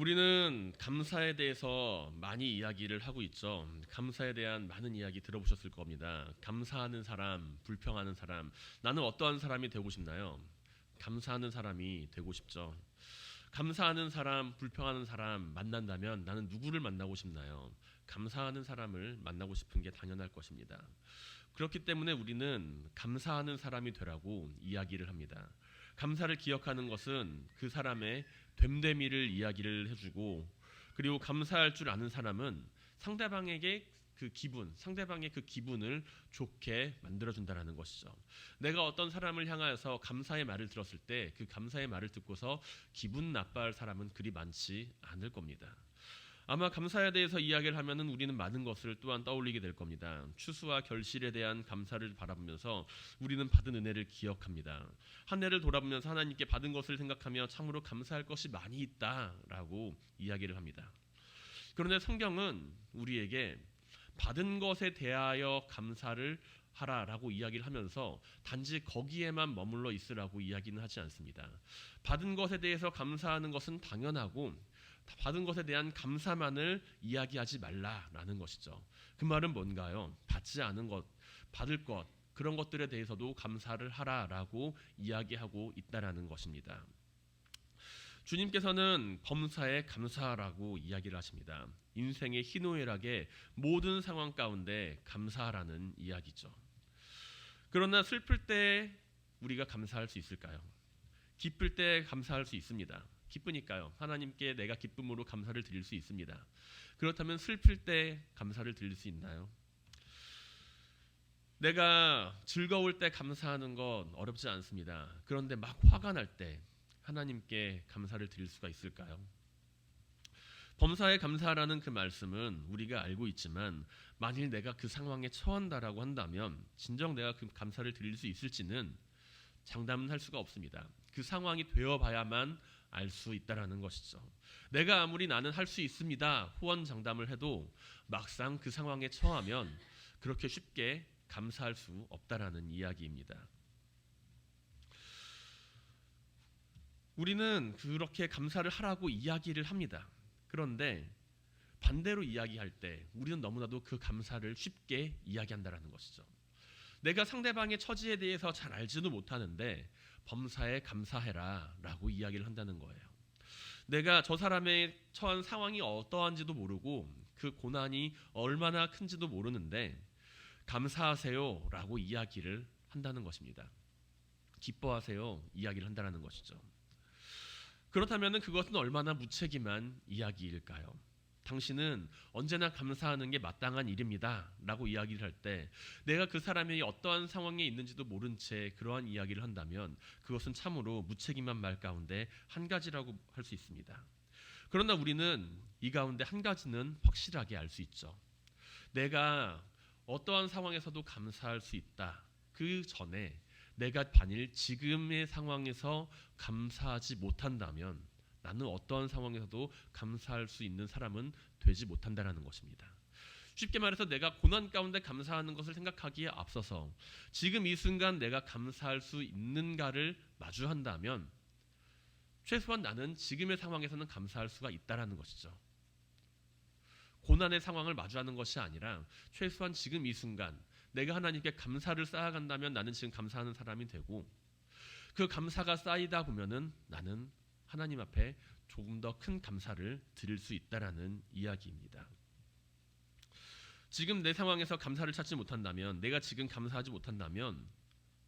우리는 감사에 대해서 많이 이야기를 하고 있죠. 감사에 대한 많은 이야기 들어보셨을 겁니다. 감사하는 사람, 불평하는 사람, 나는 어떠한 사람이 되고 싶나요? 감사하는 사람이 되고 싶죠. 감사하는 사람, 불평하는 사람 만난다면 나는 누구를 만나고 싶나요? 감사하는 사람을 만나고 싶은 게 당연할 것입니다. 그렇기 때문에 우리는 감사하는 사람이 되라고 이야기를 합니다. 감사를 기억하는 것은 그 사람의 됨됨이를 이야기를 해주고, 그리고 감사할 줄 아는 사람은 상대방의 그 기분을 좋게 만들어준다는 것이죠. 내가 어떤 사람을 향하여서 감사의 말을 들었을 때 그 감사의 말을 듣고서 기분 나빠할 사람은 그리 많지 않을 겁니다. 아마 감사에 대해서 이야기를 하면은 우리는 많은 것을 또한 떠올리게 될 겁니다. 추수와 결실에 대한 감사를 바라보면서 우리는 받은 은혜를 기억합니다. 한 해를 돌아보면서 하나님께 받은 것을 생각하며 참으로 감사할 것이 많이 있다라고 이야기를 합니다. 그런데 성경은 우리에게 받은 것에 대하여 감사를 하라라고 이야기를 하면서 단지 거기에만 머물러 있으라고 이야기는 하지 않습니다. 받은 것에 대해서 감사하는 것은 당연하고 받은 것에 대한 감사만을 이야기하지 말라라는 것이죠. 그 말은 뭔가요? 받지 않은 것, 받을 것, 그런 것들에 대해서도 감사를 하라라고 이야기하고 있다라는 것입니다. 주님께서는 범사에 감사하라고 이야기를 하십니다. 인생의 희노애락의 모든 상황 가운데 감사하라는 이야기죠. 그러나 슬플 때 우리가 감사할 수 있을까요? 기쁠 때 감사할 수 있습니다. 기쁘니까요. 하나님께 내가 기쁨으로 감사를 드릴 수 있습니다. 그렇다면 슬플 때 감사를 드릴 수 있나요? 내가 즐거울 때 감사하는 건 어렵지 않습니다. 그런데 막 화가 날 때 하나님께 감사를 드릴 수가 있을까요? 범사에 감사하라는 그 말씀은 우리가 알고 있지만 만일 내가 그 상황에 처한다라고 한다면 진정 내가 그 감사를 드릴 수 있을지는 장담은 할 수가 없습니다. 그 상황이 되어봐야만 알 수 있다라는 것이죠. 내가 아무리 나는 할 수 있습니다 호언장담을 해도 막상 그 상황에 처하면 그렇게 쉽게 감사할 수 없다라는 이야기입니다. 우리는 그렇게 감사를 하라고 이야기를 합니다. 그런데 반대로 이야기할 때 우리는 너무나도 그 감사를 쉽게 이야기한다라는 것이죠. 내가 상대방의 처지에 대해서 잘 알지도 못하는데 범사에 감사해라 라고 이야기를 한다는 거예요. 내가 저 사람의 처한 상황이 어떠한지도 모르고 그 고난이 얼마나 큰지도 모르는데 감사하세요 라고 이야기를 한다는 것입니다. 기뻐하세요 이야기를 한다는 것이죠. 그렇다면 그것은 얼마나 무책임한 이야기일까요? 당신은 언제나 감사하는 게 마땅한 일입니다 라고 이야기를 할 때 내가 그 사람이 어떠한 상황에 있는지도 모른 채 그러한 이야기를 한다면 그것은 참으로 무책임한 말 가운데 한 가지라고 할 수 있습니다. 그러나 우리는 이 가운데 한 가지는 확실하게 알 수 있죠. 내가 어떠한 상황에서도 감사할 수 있다. 그 전에 내가 만일 지금의 상황에서 감사하지 못한다면 나는 어떠한 상황에서도 감사할 수 있는 사람은 되지 못한다라는 것입니다. 쉽게 말해서 내가 고난 가운데 감사하는 것을 생각하기에 앞서서 지금 이 순간 내가 감사할 수 있는가를 마주한다면 최소한 나는 지금의 상황에서는 감사할 수가 있다라는 것이죠. 고난의 상황을 마주하는 것이 아니라 최소한 지금 이 순간 내가 하나님께 감사를 쌓아간다면 나는 지금 감사하는 사람이 되고 그 감사가 쌓이다 보면은 나는 하나님 앞에 조금 더 큰 감사를 드릴 수 있다라는 이야기입니다. 지금 내 상황에서 감사를 찾지 못한다면 내가 지금 감사하지 못한다면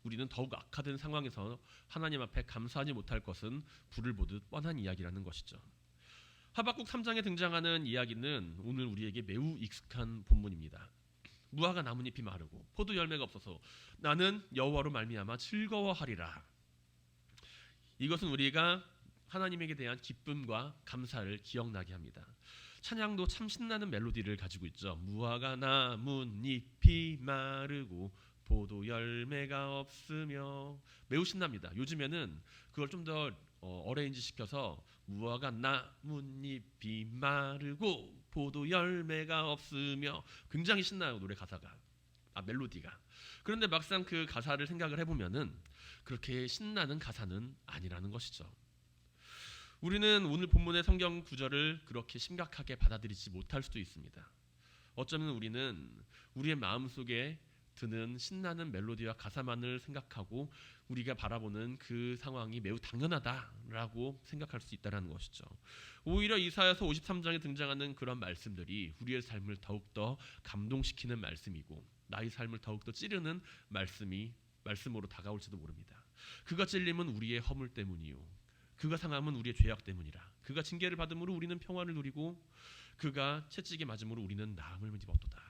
우리는 더욱 악화된 상황에서 하나님 앞에 감사하지 못할 것은 불을 보듯 뻔한 이야기라는 것이죠. 하박국 3장에 등장하는 이야기는 오늘 우리에게 매우 익숙한 본문입니다. 무화과 나뭇잎이 마르고 포도 열매가 없어서 나는 여호와로 말미암아 즐거워하리라. 이것은 우리가 하나님에게 대한 기쁨과 감사를 기억나게 합니다. 찬양도 참 신나는 멜로디를 가지고 있죠. 무화과 나뭇잎이 마르고 포도 열매가 없으며 매우 신납니다. 요즘에는 그걸 좀 더 어레인지 시켜서 무화과 나뭇잎이 마르고 포도 열매가 없으며 굉장히 신나요. 노래 가사가 멜로디가. 그런데 막상 그 가사를 생각을 해보면은 그렇게 신나는 가사는 아니라는 것이죠. 우리는 오늘 본문의 성경 구절을 그렇게 심각하게 받아들이지 못할 수도 있습니다. 어쩌면 우리는 우리의 마음속에 드는 신나는 멜로디와 가사만을 생각하고 우리가 바라보는 그 상황이 매우 당연하다라고 생각할 수 있다는 것이죠. 오히려 이사야서 53장에 등장하는 그런 말씀들이 우리의 삶을 더욱더 감동시키는 말씀이고 나의 삶을 더욱더 찌르는 말씀으로 다가올지도 모릅니다. 그가 찔림은 우리의 허물 때문이요 그가 상함은 우리의 죄악 때문이라. 그가 징계를 받음으로 우리는 평안을 누리고 그가 채찍에 맞음으로 우리는 나음을 입었도다.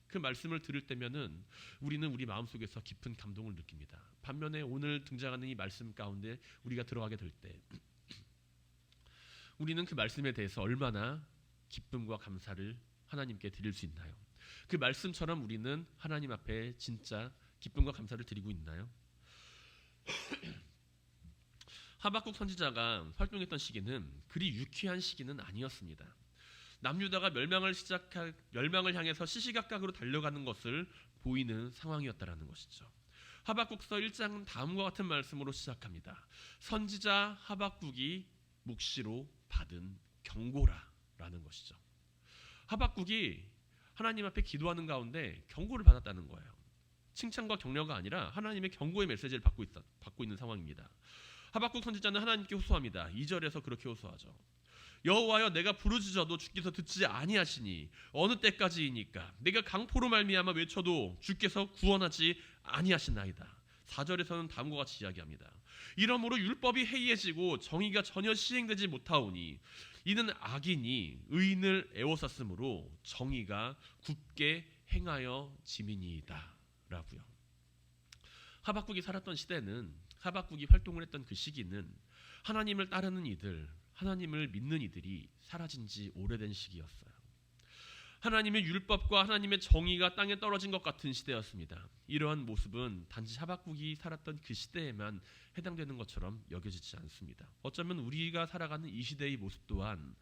그 말씀을 들을 때면은 우리는 우리 마음속에서 깊은 감동을 느낍니다. 반면에 오늘 등장하는 이 말씀 가운데 우리가 들어가게 될 때 우리는 그 말씀에 대해서 얼마나 기쁨과 감사를 하나님께 드릴 수 있나요? 그 말씀처럼 우리는 하나님 앞에 진짜 기쁨과 감사를 드리고 있나요? 하박국 선지자가 활동했던 시기는 그리 유쾌한 시기는 아니었습니다. 남유다가 멸망을 향해서 시시각각으로 달려가는 것을 보이는 상황이었다라는 것이죠. 하박국서 1장은 다음과 같은 말씀으로 시작합니다. 선지자 하박국이 묵시로 받은 경고라라는 것이죠. 하박국이 하나님 앞에 기도하는 가운데 경고를 받았다는 거예요. 칭찬과 격려가 아니라 하나님의 경고의 메시지를 받고 있는 상황입니다. 하박국 선지자는 하나님께 호소합니다. 2절에서 그렇게 호소하죠. 여호와여 내가 부르짖어도 주께서 듣지 아니하시니 어느 때까지이니까 내가 강포로 말미암아 외쳐도 주께서 구원하지 아니하시나이다. 4절에서는 다음과 같이 이야기합니다. 이러므로 율법이 해이해지고 정의가 전혀 시행되지 못하오니 이는 악인이 의인을 애워쌌으므로 정의가 굳게 행하여 지민이이다 라고요. 하박국이 살았던 시대는 하박국이 활동을 했던 그 시기는 하나님을 따르는 이들, 하나님을 믿는 이들이 사라진 지 오래된 시기였어요. 하나님의 율법과 하나님의 정의가 땅에 떨어진 것 같은 시대였습니다. 이러한 모습은 단지 하박국이 살았던 그 시대에만 해당되는 것처럼 여겨지지 않습니다. 어쩌면 우리가 살아가는 이 시대의 모습 또한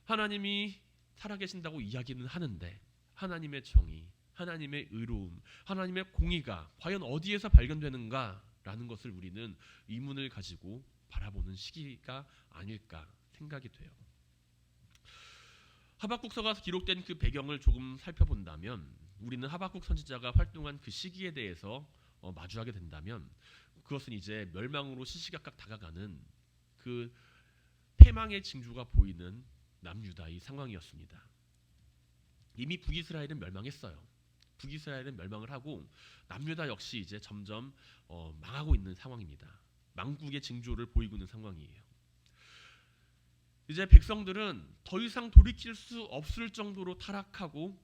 하나님이 살아계신다고 이야기는 하는데 하나님의 정의, 하나님의 의로움, 하나님의 공의가 과연 어디에서 발견되는가라는 것을 우리는 의문을 가지고 바라보는 시기가 아닐까 생각이 돼요. 하박국서가 기록된 그 배경을 조금 살펴본다면 우리는 하박국 선지자가 활동한 그 시기에 대해서 마주하게 된다면 그것은 이제 멸망으로 시시각각 다가가는 그 패망의 징조가 보이는 남유다의 상황이었습니다. 이미 북이스라엘은 멸망했어요. 북이스라엘은 멸망을 하고 남유다 역시 이제 점점 망하고 있는 상황입니다. 망국의 징조를 보이고 있는 상황이에요. 이제 백성들은 더 이상 돌이킬 수 없을 정도로 타락하고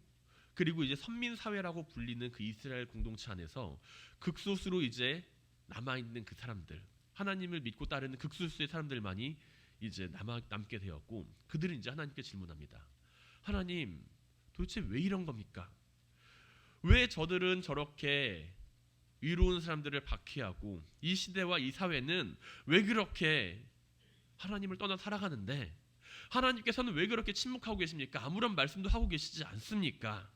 그리고 이제 선민 사회라고 불리는 그 이스라엘 공동체 안에서 극소수로 이제 남아 있는 그 사람들, 하나님을 믿고 따르는 극소수의 사람들만이 이제 남게 되었고 그들은 이제 하나님께 질문합니다. 하나님, 도대체 왜 이런 겁니까? 왜 저들은 저렇게 의로운 사람들을 박해하고 이 시대와 이 사회는 왜 그렇게 하나님을 떠나 살아가는데 하나님께서는 왜 그렇게 침묵하고 계십니까? 아무런 말씀도 하고 계시지 않습니까?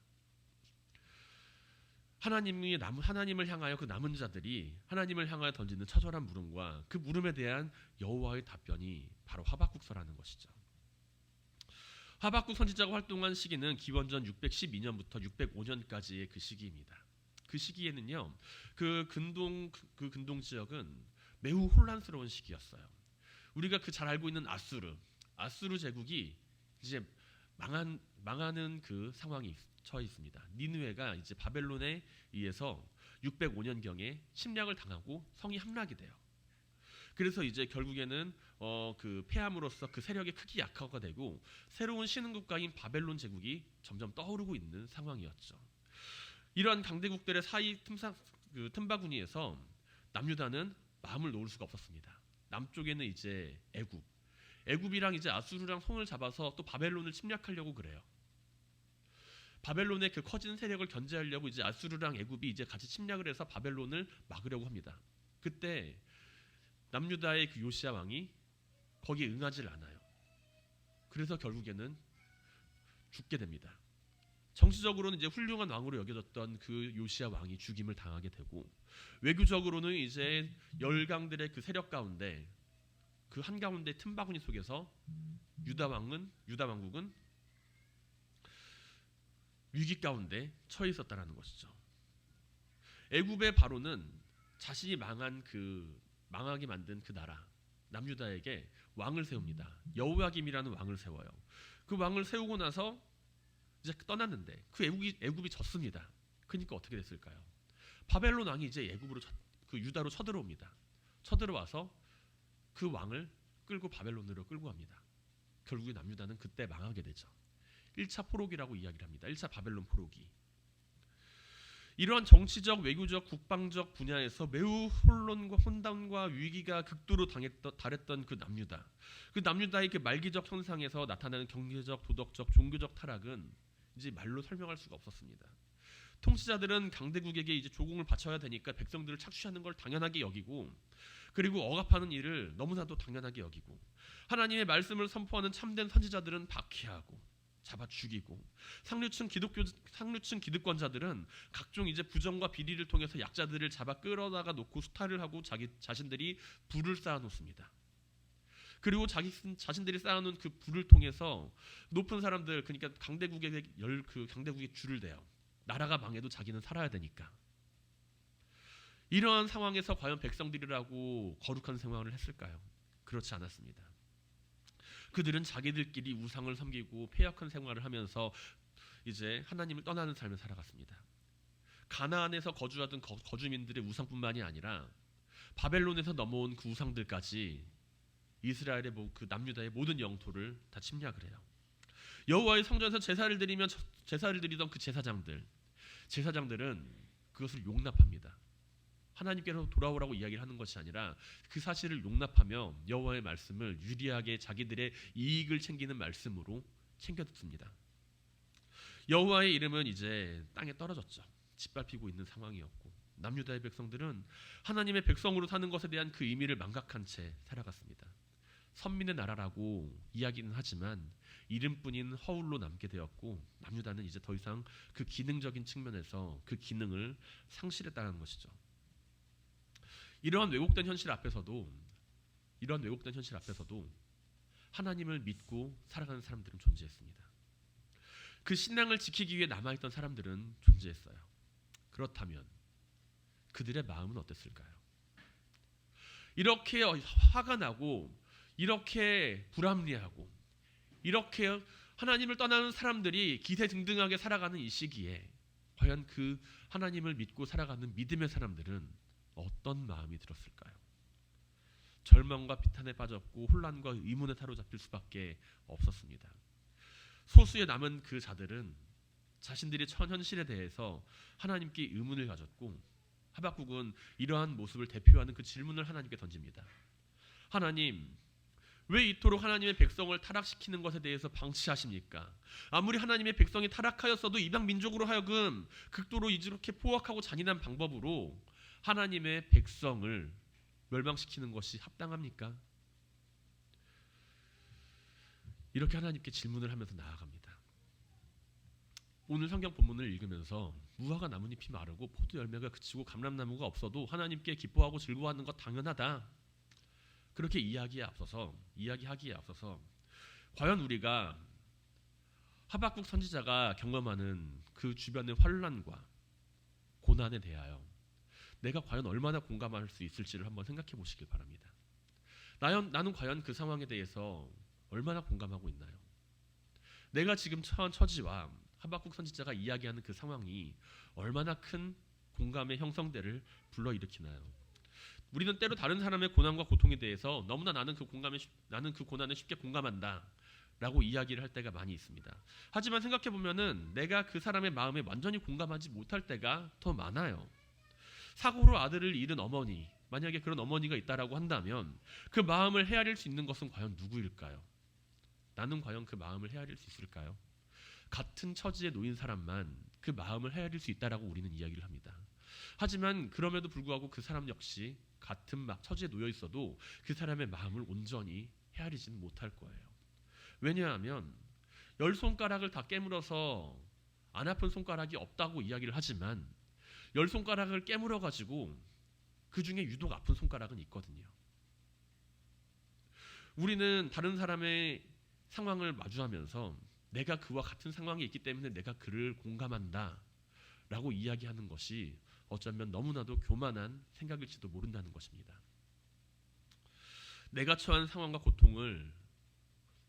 하나님을 향하여 그 남은 자들이 하나님을 향하여 던지는 처절한 물음과 그 물음에 대한 여호와의 답변이 바로 하박국서라는 것이죠. 하박국 선지자가 활동한 시기는 기원전 612년부터 605년까지의 그 시기입니다. 그 시기에는요, 그 근동 지역은 매우 혼란스러운 시기였어요. 우리가 그 잘 알고 있는 아수르 제국이 이제 망하는 그 상황이 처해 있습니다. 니느웨가 이제 바벨론에 의해서 605년경에 침략을 당하고 성이 함락이 돼요. 그래서 이제 결국에는 그 패함으로써 그 세력의 크기 약화가 되고 새로운 신흥 국가인 바벨론 제국이 점점 떠오르고 있는 상황이었죠. 이러한 강대국들의 사이 틈바구니에서 남유다는 마음을 놓을 수가 없었습니다. 남쪽에는 이제 애굽이랑 이제 아수르랑 손을 잡아서 또 바벨론을 침략하려고 그래요. 바벨론의 그 커진 세력을 견제하려고 이제 아수르랑 애굽이 이제 같이 침략을 해서 바벨론을 막으려고 합니다. 그때 남유다의 그 요시야 왕이 거기에 응하지를 않아요. 그래서 결국에는 죽게 됩니다. 정치적으로는 이제 훌륭한 왕으로 여겨졌던 그 요시야 왕이 죽임을 당하게 되고 외교적으로는 이제 열강들의 그 세력 가운데 그 한가운데 틈바구니 속에서 유다 왕국은 위기 가운데 처해 있었다라는 것이죠. 애굽의 바로는 자신이 망하게 만든 그 나라 남유다에게 왕을 세웁니다. 여호야김이라는 왕을 세워요. 그 왕을 세우고 나서 이제 떠났는데 그 애굽이 졌습니다. 그러니까 어떻게 됐을까요? 바벨론 왕이 이제 그 유다로 쳐들어옵니다. 쳐들어와서 그 왕을 끌고 바벨론으로 끌고 갑니다. 결국에 남유다는 그때 망하게 되죠. 1차 포로기라고 이야기를 합니다. 1차 바벨론 포로기. 이러한 정치적, 외교적, 국방적 분야에서 매우 혼돈과 위기가 극도로 달했던 그 남유다의 그 말기적 현상에서 나타나는 경제적, 도덕적, 종교적 타락은 이제 말로 설명할 수가 없었습니다. 통치자들은 강대국에게 이제 조공을 바쳐야 되니까 백성들을 착취하는 걸 당연하게 여기고, 그리고 억압하는 일을 너무나도 당연하게 여기고, 하나님의 말씀을 선포하는 참된 선지자들은 박해하고 잡아 죽이고, 상류층 기득권자들은 각종 이제 부정과 비리를 통해서 약자들을 잡아 끌어다가 놓고 수탈을 하고 자신들이 부를 쌓아 놓습니다. 그리고 자신들이 쌓아놓은 그 부를 통해서 높은 사람들, 그러니까 강대국에 줄을 대요. 나라가 망해도 자기는 살아야 되니까. 이러한 상황에서 과연 백성들이라고 거룩한 생활을 했을까요? 그렇지 않았습니다. 그들은 자기들끼리 우상을 섬기고 폐역한 생활을 하면서 이제 하나님을 떠나는 삶을 살아갔습니다. 가나안에서 거주하던 거주민들의 우상뿐만이 아니라 바벨론에서 넘어온 그 우상들까지 이스라엘의 그 남유다의 모든 영토를 다 침략을 해요. 여호와의 성전에서 제사를 드리던 그 제사장들은 그것을 용납합니다. 하나님께서 돌아오라고 이야기를 하는 것이 아니라 그 사실을 용납하며 여호와의 말씀을 유리하게 자기들의 이익을 챙기는 말씀으로 챙겨 듣습니다. 여호와의 이름은 이제 땅에 떨어졌죠. 짓밟히고 있는 상황이었고, 남유다의 백성들은 하나님의 백성으로 사는 것에 대한 그 의미를 망각한 채 살아갔습니다. 선민의 나라라고 이야기는 하지만 이름뿐인 허울로 남게 되었고, 남유다는 이제 더 이상 그 기능적인 측면에서 그 기능을 상실했다는 것이죠. 이러한 왜곡된 현실 앞에서도 하나님을 믿고 살아가는 사람들은 존재했습니다. 그 신앙을 지키기 위해 남아있던 사람들은 존재했어요. 그렇다면 그들의 마음은 어땠을까요? 이렇게 화가 나고, 이렇게 불합리하고, 이렇게 하나님을 떠나는 사람들이 기세등등하게 살아가는 이 시기에 과연 그 하나님을 믿고 살아가는 믿음의 사람들은 어떤 마음이 들었을까요? 절망과 비탄에 빠졌고 혼란과 의문에 사로잡힐 수밖에 없었습니다. 소수의 남은 그 자들은 자신들의 처한 현실에 대해서 하나님께 의문을 가졌고, 하박국은 이러한 모습을 대표하는 그 질문을 하나님께 던집니다. 하나님, 왜 이토록 하나님의 백성을 타락시키는 것에 대해서 방치하십니까? 아무리 하나님의 백성이 타락하였어도 이방 민족으로 하여금 극도로 이렇게 포악하고 잔인한 방법으로 하나님의 백성을 멸망시키는 것이 합당합니까? 이렇게 하나님께 질문을 하면서 나아갑니다. 오늘 성경 본문을 읽으면서 무화과 나뭇잎이 마르고 포도 열매가 그치고 감람나무가 없어도 하나님께 기뻐하고 즐거워하는 것 당연하다, 그렇게 이야기하기에 앞서서 과연 우리가 하박국 선지자가 경험하는 그 주변의 환난과 고난에 대하여 내가 과연 얼마나 공감할 수 있을지를 한번 생각해 보시길 바랍니다. 나는 과연 그 상황에 대해서 얼마나 공감하고 있나요? 내가 지금 처한 처지와 하박국 선지자가 이야기하는 그 상황이 얼마나 큰 공감의 형성대를 불러일으키나요? 우리는 때로 다른 사람의 고난과 고통에 대해서 너무나 나는 그 고난에 쉽게 공감한다 라고 이야기를 할 때가 많이 있습니다. 하지만 생각해 보면은 내가 그 사람의 마음에 완전히 공감하지 못할 때가 더 많아요. 사고로 아들을 잃은 어머니, 만약에 그런 어머니가 있다라고 한다면 그 마음을 헤아릴 수 있는 것은 과연 누구일까요? 나는 과연 그 마음을 헤아릴 수 있을까요? 같은 처지에 놓인 사람만 그 마음을 헤아릴 수 있다라고 우리는 이야기를 합니다. 하지만 그럼에도 불구하고 그 사람 역시 같은 처지에 놓여 있어도 그 사람의 마음을 온전히 헤아리지는 못할 거예요. 왜냐하면 10손가락을 다 깨물어서 안 아픈 손가락이 없다고 이야기를 하지만 10손가락을 깨물어 가지고 그 중에 유독 아픈 손가락은 있거든요. 우리는 다른 사람의 상황을 마주하면서 내가 그와 같은 상황에 있기 때문에 내가 그를 공감한다 라고 이야기하는 것이 어쩌면 너무나도 교만한 생각일지도 모른다는 것입니다. 내가 처한 상황과 고통을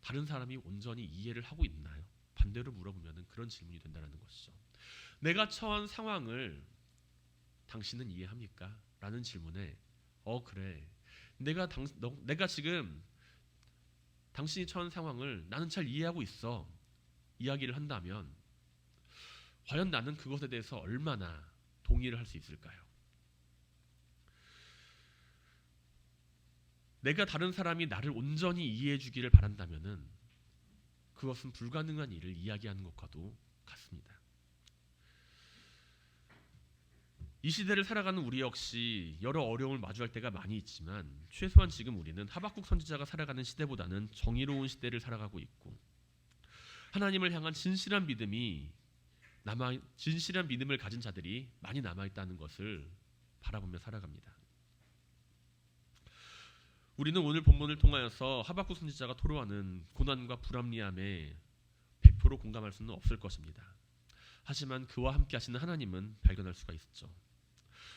다른 사람이 온전히 이해를 하고 있나요? 반대로 물어보면 그런 질문이 된다는 것이죠. 내가 처한 상황을 당신은 이해합니까? 라는 질문에 그래. 내가 지금 당신이 처한 상황을 나는 잘 이해하고 있어. 이야기를 한다면 과연 나는 그것에 대해서 얼마나 동의를 할 수 있을까요? 내가 다른 사람이 나를 온전히 이해해 주기를 바란다면은 그것은 불가능한 일을 이야기하는 것과도 같습니다. 이 시대를 살아가는 우리 역시 여러 어려움을 마주할 때가 많이 있지만 최소한 지금 우리는 하박국 선지자가 살아가는 시대보다는 정의로운 시대를 살아가고 있고 하나님을 향한 진실한 믿음을 가진 자들이 많이 남아있다는 것을 바라보며 살아갑니다. 우리는 오늘 본문을 통하여서 하박국 선지자가 토로하는 고난과 불합리함에 100% 공감할 수는 없을 것입니다. 하지만 그와 함께 하시는 하나님은 발견할 수가 있었죠.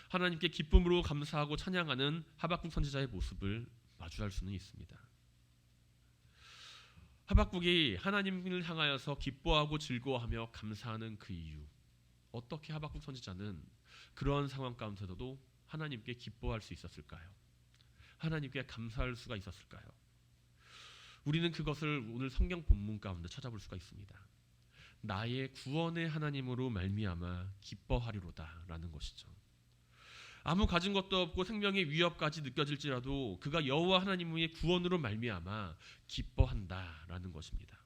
하나님께 기쁨으로 감사하고 찬양하는 하박국 선지자의 모습을 마주할 수는 있습니다. 하박국이 하나님을 향하여서 기뻐하고 즐거워하며 감사하는 그 이유, 어떻게 하박국 선지자는 그러한 상황 가운데서도 하나님께 기뻐할 수 있었을까요? 하나님께 감사할 수가 있었을까요? 우리는 그것을 오늘 성경 본문 가운데 찾아볼 수가 있습니다. 나의 구원의 하나님으로 말미암아 기뻐하리로다 라는 것이죠. 아무 가진 것도 없고 생명의 위협까지 느껴질지라도 그가 여호와 하나님의 구원으로 말미암아 기뻐한다라는 것입니다.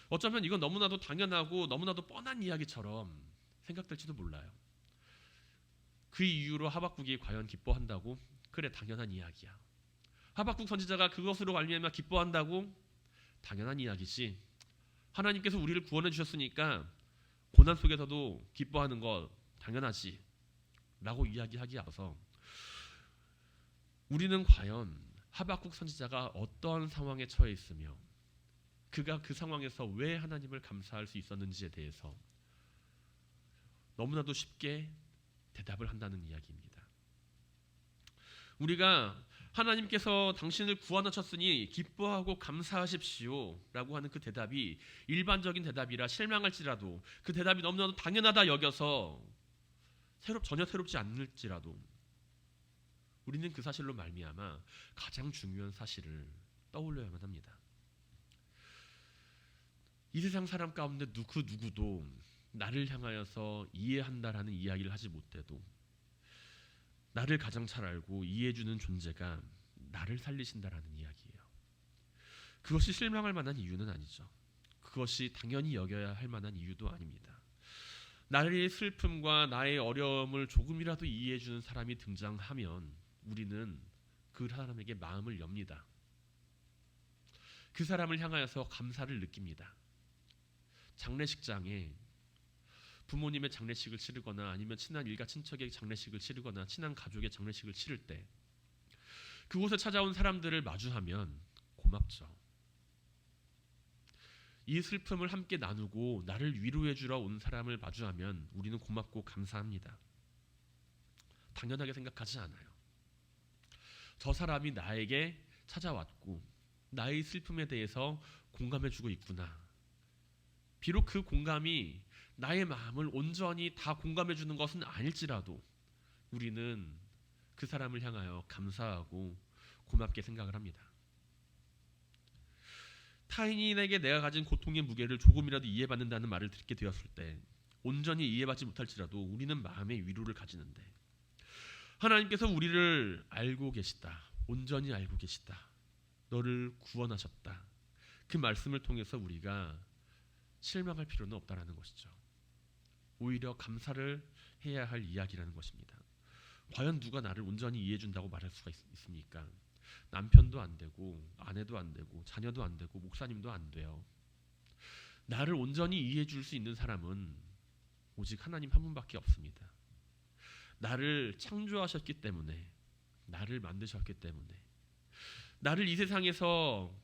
어쩌면 이건 너무나도 당연하고 너무나도 뻔한 이야기처럼 생각될지도 몰라요. 그 이유로 하박국이 과연 기뻐한다고? 그래, 당연한 이야기야. 하박국 선지자가 그것으로 말미암아 기뻐한다고? 당연한 이야기지. 하나님께서 우리를 구원해 주셨으니까 고난 속에서도 기뻐하는 거 당연하지 라고 이야기하기 앞서 우리는 과연 하박국 선지자가 어떠한 상황에 처해 있으며 그가 그 상황에서 왜 하나님을 감사할 수 있었는지에 대해서 너무나도 쉽게 대답을 한다는 이야기입니다. 우리가 하나님께서 당신을 구원하셨으니 기뻐하고 감사하십시오 라고 하는 그 대답이 일반적인 대답이라 실망할지라도 그 대답이 너무나도 당연하다 여겨서 전혀 새롭지 않을지라도 우리는 그 사실로 말미암아 가장 중요한 사실을 떠올려야만 합니다. 이 세상 사람 가운데 그 누구도 나를 향하여서 이해한다라는 이야기를 하지 못해도 나를 가장 잘 알고 이해해주는 존재가 나를 살리신다라는 이야기예요. 그것이 실망할 만한 이유는 아니죠. 그것이 당연히 여겨야 할 만한 이유도 아닙니다. 나의 슬픔과 나의 어려움을 조금이라도 이해해주는 사람이 등장하면 우리는 그 사람에게 마음을 엽니다. 그 사람을 향하여서 감사를 느낍니다. 장례식장에 부모님의 장례식을 치르거나 아니면 친한 일가 친척의 장례식을 치르거나 친한 가족의 장례식을 치를 때 그곳에 찾아온 사람들을 마주하면 고맙죠. 이 슬픔을 함께 나누고 나를 위로해 주러 온 사람을 마주하면 우리는 고맙고 감사합니다. 당연하게 생각하지 않아요. 저 사람이 나에게 찾아왔고 나의 슬픔에 대해서 공감해 주고 있구나. 비록 그 공감이 나의 마음을 온전히 다 공감해 주는 것은 아닐지라도 우리는 그 사람을 향하여 감사하고 고맙게 생각을 합니다. 타인에게 내가 가진 고통의 무게를 조금이라도 이해받는다는 말을 듣게 되었을 때 온전히 이해받지 못할지라도 우리는 마음의 위로를 가지는데 하나님께서 우리를 알고 계시다. 온전히 알고 계시다. 너를 구원하셨다. 그 말씀을 통해서 우리가 실망할 필요는 없다라는 것이죠. 오히려 감사를 해야 할 이야기라는 것입니다. 과연 누가 나를 온전히 이해해 준다고 말할 수가 있습니까? 남편도 안 되고 아내도 안 되고 자녀도 안 되고 목사님도 안 돼요. 나를 온전히 이해해 줄 수 있는 사람은 오직 하나님 한 분밖에 없습니다. 나를 창조하셨기 때문에 나를 만드셨기 때문에 나를 이 세상에서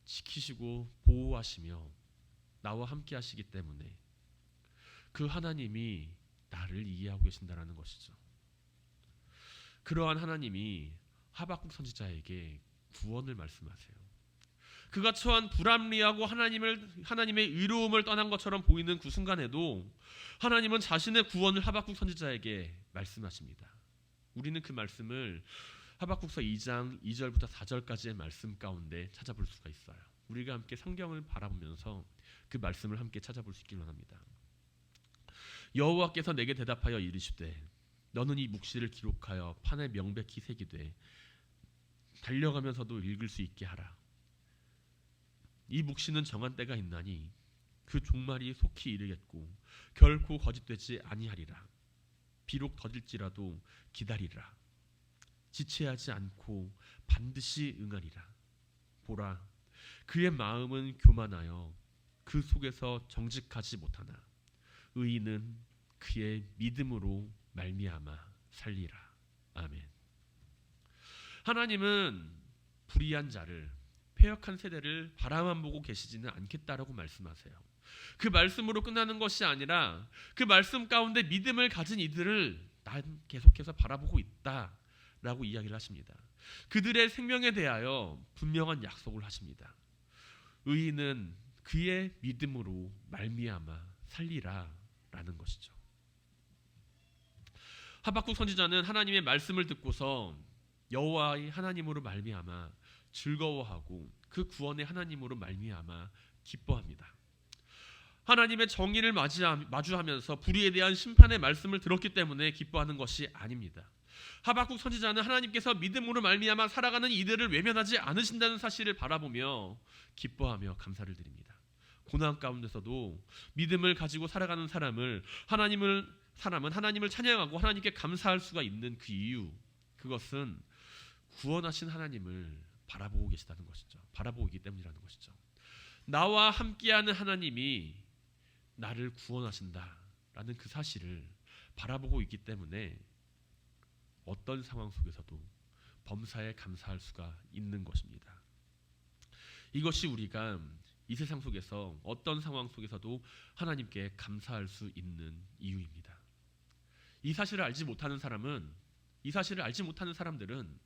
지키시고 보호하시며 나와 함께 하시기 때문에 그 하나님이 나를 이해하고 계신다라는 것이죠. 그러한 하나님이 하박국 선지자에게 구원을 말씀하세요. 그가 처한 불합리하고 하나님의 의로움을 떠난 것처럼 보이는 그 순간에도 하나님은 자신의 구원을 하박국 선지자에게 말씀하십니다. 우리는 그 말씀을 하박국서 2장 2절부터 4절까지의 말씀 가운데 찾아볼 수가 있어요. 우리가 함께 성경을 바라보면서 그 말씀을 함께 찾아볼 수 있기를 원합니다. 여호와께서 내게 대답하여 이르시되 너는 이 묵시를 기록하여 판에 명백히 새기되 달려가면서도 읽을 수 있게 하라. 이 묵시는 정한 때가 있나니 그 종말이 속히 이르겠고 결코 거짓되지 아니하리라. 비록 더딜지라도 기다리라. 지체하지 않고 반드시 응하리라. 보라, 그의 마음은 교만하여 그 속에서 정직하지 못하나 의인은 그의 믿음으로 말미암아 살리라. 아멘. 하나님은 불의한 자를, 패역한 세대를 바라만 보고 계시지는 않겠다라고 말씀하세요. 그 말씀으로 끝나는 것이 아니라 그 말씀 가운데 믿음을 가진 이들을 난 계속해서 바라보고 있다라고 이야기를 하십니다. 그들의 생명에 대하여 분명한 약속을 하십니다. 의인은 그의 믿음으로 말미암아 살리라라는 것이죠. 하박국 선지자는 하나님의 말씀을 듣고서 여호와의 하나님으로 말미암아 즐거워하고 그 구원의 하나님으로 말미암아 기뻐합니다. 하나님의 정의를 마주하면서 불의에 대한 심판의 말씀을 들었기 때문에 기뻐하는 것이 아닙니다. 하박국 선지자는 하나님께서 믿음으로 말미암아 살아가는 이들을 외면하지 않으신다는 사실을 바라보며 기뻐하며 감사를 드립니다. 고난 가운데서도 믿음을 가지고 살아가는 사람은 하나님을 찬양하고 하나님께 감사할 수가 있는 그 이유, 그것은 구원하신 하나님을 바라보고 계시다는 것이죠. 바라보고 있기 때문이라는 것이죠. 나와 함께하는 하나님이 나를 구원하신다라는 그 사실을 바라보고 있기 때문에 어떤 상황 속에서도 범사에 감사할 수가 있는 것입니다. 이것이 우리가 이 세상 속에서 어떤 상황 속에서도 하나님께 감사할 수 있는 이유입니다. 이 사실을 알지 못하는 사람들은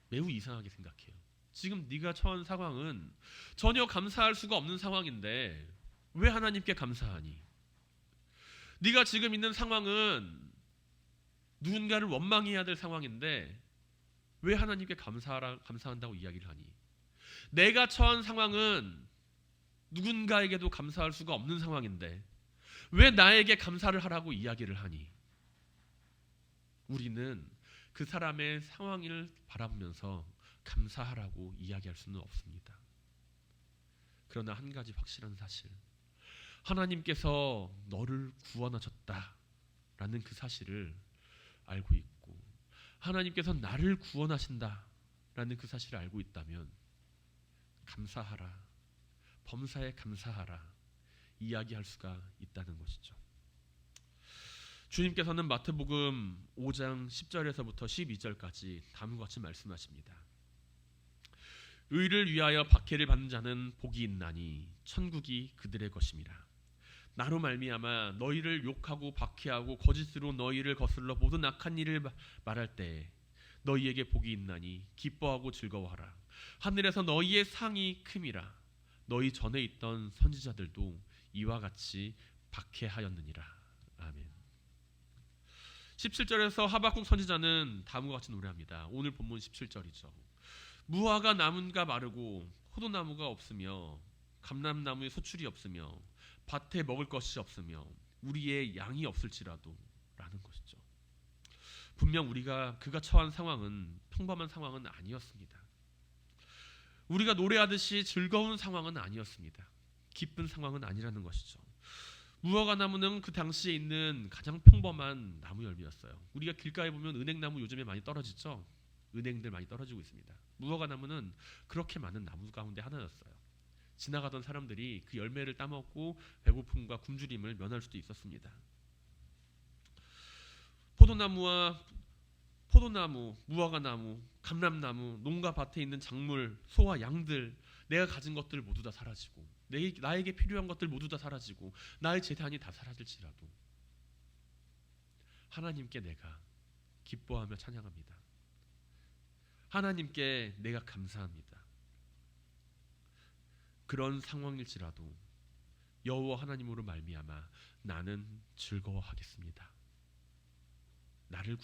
매우 이상하게 생각해요. 지금 네가 처한 상황은 전혀 감사할 수가 없는 상황인데 왜 하나님께 감사하니? 네가 지금 있는 상황은 누군가를 원망해야 될 상황인데 왜 하나님께 감사한다고 이야기를 하니? 내가 처한 상황은 누군가에게도 감사할 수가 없는 상황인데 왜 나에게 감사를 하라고 이야기를 하니? 우리는 그 사람의 상황을 바라보면서 감사하라고 이야기할 수는 없습니다. 그러나 한 가지 확실한 사실, 하나님께서 너를 구원하셨다라는 그 사실을 알고 있고 하나님께서 나를 구원하신다라는 그 사실을 알고 있다면 감사하라, 범사에 감사하라 이야기할 수가 있다는 것이죠. 주님께서는 마태복음 5장 10절에서부터 12절까지 다음과 같이 말씀하십니다. 의를 위하여 박해를 받는 자는 복이 있나니 천국이 그들의 것임이라. 나로 말미암아 너희를 욕하고 박해하고 거짓으로 너희를 거슬러 모든 악한 일을 말할 때에 너희에게 복이 있나니 기뻐하고 즐거워하라. 하늘에서 너희의 상이 큼이라. 너희 전에 있던 선지자들도 이와 같이 박해하였느니라. 아멘. 17절에서 하박국 선지자는 다음과 같이 노래합니다. 오늘 본문 17절이죠. 무화과 나무가 마르고 포도나무가 없으며 감람나무에 소출이 없으며 밭에 먹을 것이 없으며 우리의 양이 없을지라도 라는 것이죠. 분명 그가 처한 상황은 평범한 상황은 아니었습니다. 우리가 노래하듯이 즐거운 상황은 아니었습니다. 기쁜 상황은 아니라는 것이죠. 무화과 나무는 그 당시에 있는 가장 평범한 나무 열매였어요. 우리가 길가에 보면 은행나무 요즘에 많이 떨어지죠. 은행들 많이 떨어지고 있습니다. 무화과 나무는 그렇게 많은 나무 가운데 하나였어요. 지나가던 사람들이 그 열매를 따먹고 배고픔과 굶주림을 면할 수도 있었습니다. 포도나무와 포도나무, 무화과나무, 감람나무, 농가 밭에 있는 작물, 소와 양들, 내가 가진 것들 모두 다 사라지고 나에게 필요한 것들 모두 다 사라지고 나의 재산이 다 사라질지라도 하나님께 내가 기뻐하며 찬양합니다. 하나님께 내가 감사합니다. 그런 상황일지라도 여호와 하나님으로 말미암아 나는 즐거워하겠습니다. 나를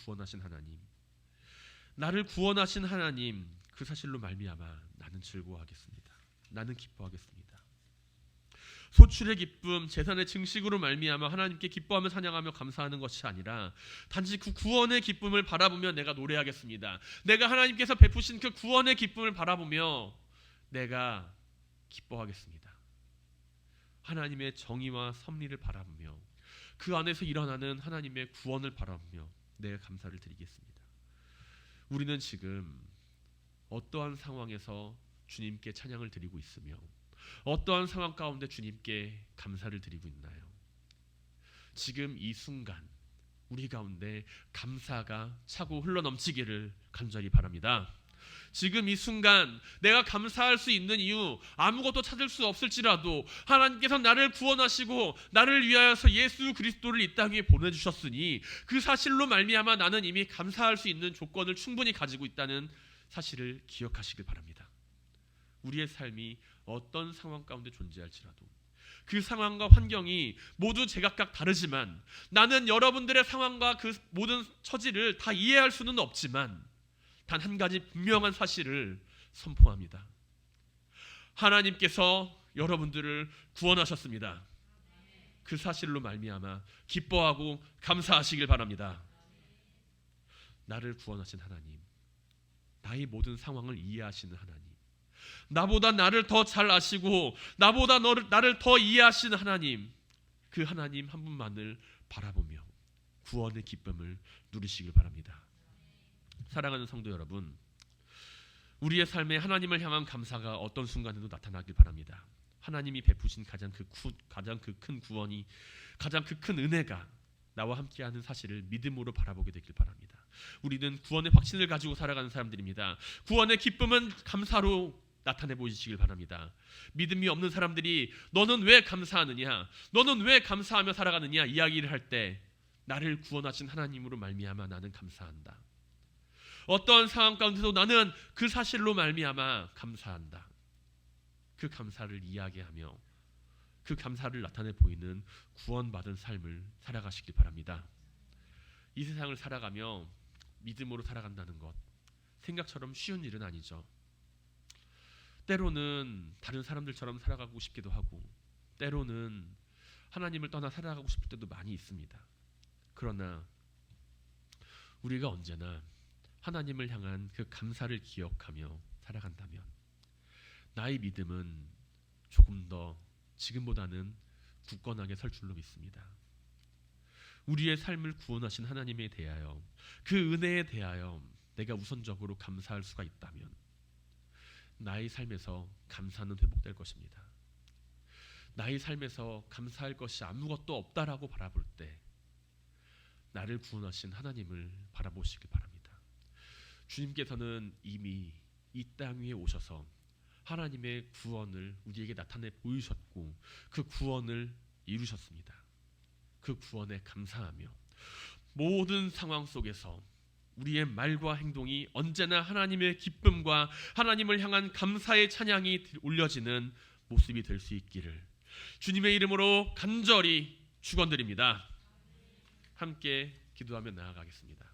구원하신 하나님, 그 사실로 말미암아 나는 즐거워하겠습니다. 나는 기뻐하겠습니다. 소출의 기쁨, 재산의 증식으로 말미암아 하나님께 기뻐하며 찬양하며 감사하는 것이 아니라 단지 그 구원의 기쁨을 바라보며 내가 노래하겠습니다. 내가 하나님께서 베푸신 그 구원의 기쁨을 바라보며 내가 기뻐하겠습니다. 하나님의 정의와 섭리를 바라보며 그 안에서 일어나는 하나님의 구원을 바라보며 내가 감사를 드리겠습니다. 우리는 지금 어떠한 상황에서 주님께 찬양을 드리고 있으며 어떠한 상황 가운데 주님께 감사를 드리고 있나요? 지금 이 순간 우리 가운데 감사가 차고 흘러넘치기를 간절히 바랍니다. 지금 이 순간 내가 감사할 수 있는 이유 아무것도 찾을 수 없을지라도 하나님께서 나를 구원하시고 나를 위하여서 예수 그리스도를 이 땅에 보내주셨으니 그 사실로 말미암아 나는 이미 감사할 수 있는 조건을 충분히 가지고 있다는 사실을 기억하시길 바랍니다. 우리의 삶이 어떤 상황 가운데 존재할지라도 그 상황과 환경이 모두 제각각 다르지만 나는 여러분들의 상황과 그 모든 처지를 다 이해할 수는 없지만 단 한 가지 분명한 사실을 선포합니다. 하나님께서 여러분들을 구원하셨습니다. 그 사실로 말미암아 기뻐하고 감사하시길 바랍니다. 나를 구원하신 하나님, 나의 모든 상황을 이해하시는 하나님, 나보다 나를 더 잘 아시고 나보다 나를 더 이해하시는 하나님, 그 하나님 한 분만을 바라보며 구원의 기쁨을 누리시길 바랍니다. 사랑하는 성도 여러분, 우리의 삶에 하나님을 향한 감사가 어떤 순간에도 나타나길 바랍니다. 하나님이 베푸신 가장 그 큰 구원이, 가장 그 큰 은혜가 나와 함께하는 사실을 믿음으로 바라보게 되길 바랍니다. 우리는 구원의 확신을 가지고 살아가는 사람들입니다. 구원의 기쁨은 감사로 나타내 보이시길 바랍니다. 믿음이 없는 사람들이 너는 왜 감사하느냐, 너는 왜 감사하며 살아가느냐 이야기를 할 때 나를 구원하신 하나님으로 말미암아 나는 감사한다. 어떠한 상황 가운데도 나는 그 사실로 말미암아 감사한다. 그 감사를 이야기하며 그 감사를 나타내 보이는 구원받은 삶을 살아가시길 바랍니다. 이 세상을 살아가며 믿음으로 살아간다는 것 생각처럼 쉬운 일은 아니죠. 때로는 다른 사람들처럼 살아가고 싶기도 하고 때로는 하나님을 떠나 살아가고 싶을 때도 많이 있습니다. 그러나 우리가 언제나 하나님을 향한 그 감사를 기억하며 살아간다면 나의 믿음은 조금 더 지금보다는 굳건하게 설 줄로 믿습니다. 우리의 삶을 구원하신 하나님에 대하여, 그 은혜에 대하여 내가 우선적으로 감사할 수가 있다면 나의 삶에서 감사는 회복될 것입니다. 나의 삶에서 감사할 것이 아무것도 없다라고 바라볼 때 나를 구원하신 하나님을 바라보시길 바랍니다. 주님께서는 이미 이 땅 위에 오셔서 하나님의 구원을 우리에게 나타내 보이셨고 그 구원을 이루셨습니다. 그 구원에 감사하며 모든 상황 속에서 우리의 말과 행동이 언제나 하나님의 기쁨과 하나님을 향한 감사의 찬양이 올려지는 모습이 될 수 있기를 주님의 이름으로 간절히 축원드립니다. 함께 기도하며 나아가겠습니다.